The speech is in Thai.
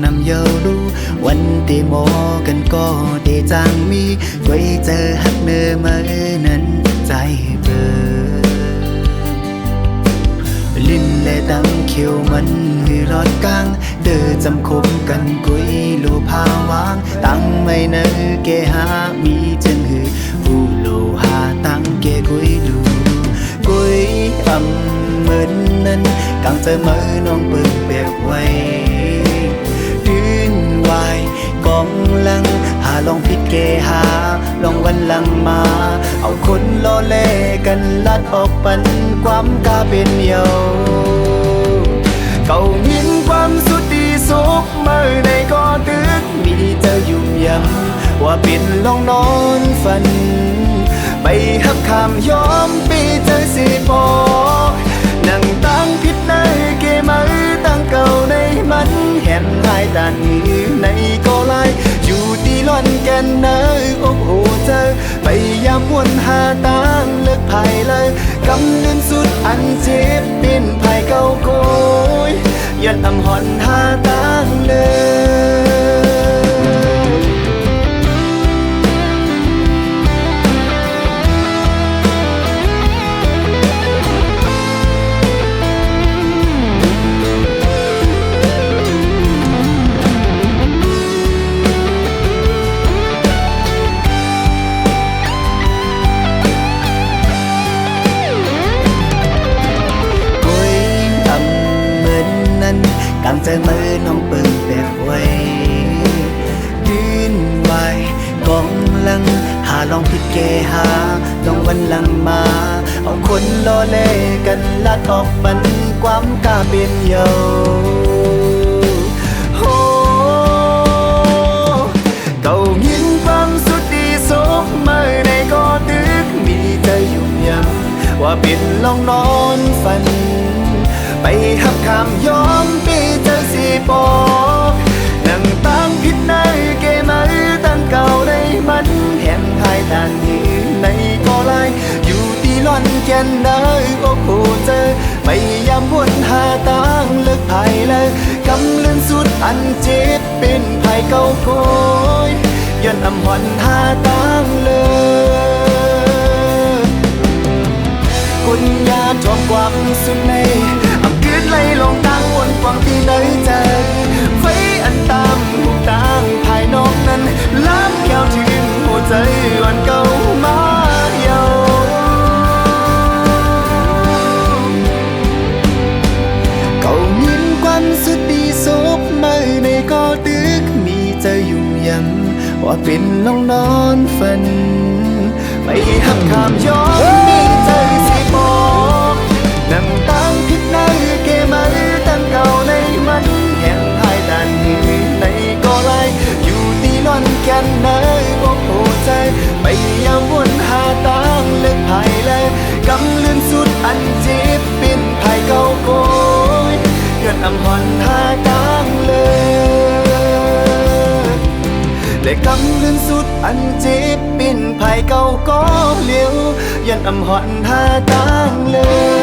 นำเยาดูวันเตโมกันก็เตจางมีไว้เจอฮักเนื้อมานั้นใจเบอลิ้นและตั้งเขียวมันหือรอดกลางเดินจำคบกันกุยลูพาวางตั้งไม่เนอเกหามีจึงหือผู้โลหาตั้งเกกุยดูกุยเหมือนนั้นกังเจอมือน้องเปิดแบบไว้ดื้นวายกองลังหาลองผิดเกหาลองวันลังมาเอาคนล้อเล่กันลัดออกปันความกาเป็นเยาเก่ายินความสุดดีสุขเมื่อในก็ตึกมีเธอยุ่มยำว่าเป็นลองนอนฝันไปหักคำยอมปีเธอสิบอกนั่งตั้งผิดในเกมือตั้งเก่าในมันเห็นหายตันในก็ไลอยู่ตีล้อนแก่นเนยอกโอเจอไปยามวนหาตั้งเลิกภายเลยกำลืนสุดอันเจ็บเป็นภายเก่าโกยยันอำหอนหาตั้งเลยตั้งใจมือน้องเปิดแบบไว้ยืนไว้กองลังหาลองผิดเกหาลองวันลังมาเอาคนล้อเล่กันลัดออกปันความกล้าเป็นเยาโอ้เก่ายินความสุดดีสุขเมื่อในก็ตึกมีเธอยุ่มยำว่าเป็นลองนอนฝันไปหักคำยอมปีเธอสิบอกนั่งตั้งผิดในเกมือตั้งเก่าในมันแห่งหายตันในก็ไลอยู่ตีล้อนแก่นเนยอกโอเจอไปยามวนหาตั้งเลิกภายเลยกำลืนสุดอันเจ็บเป็นภายเก่าโกยย้อนอำหอนหาตั้งเลยกุญญาจอมความสุดในไล่ลงตั้งวนฟังที่ไหนใจไฟอันตามหูตั้งภายนอกนั้นล้ำแก้วถึงหัวใจวันเก่ามาเยาเก่ายินความสุดดีสุขเมื่อในก็ตึกมีใจยุ่มยำว่าเป็นลองนอนฝันไปหักคำยอมมีใจสิบอกนั่งตั้งผิดในเกมือตั้งเก่าในมันแห่งหายตันในก็ไลอยู่ตีล้อนแก่นเนยอกโอใจไปยามวนหาตั้งเลิกภายเลยกำลืนสุดอันเจ็บเป็นภายเก่าโกยย้อนอำหอนหาตั้งเลยและกำลืนสุดอันเจ็บเป็นภายเก่าก็เลี้ยวย้อนอำหอนหาตั้งเลย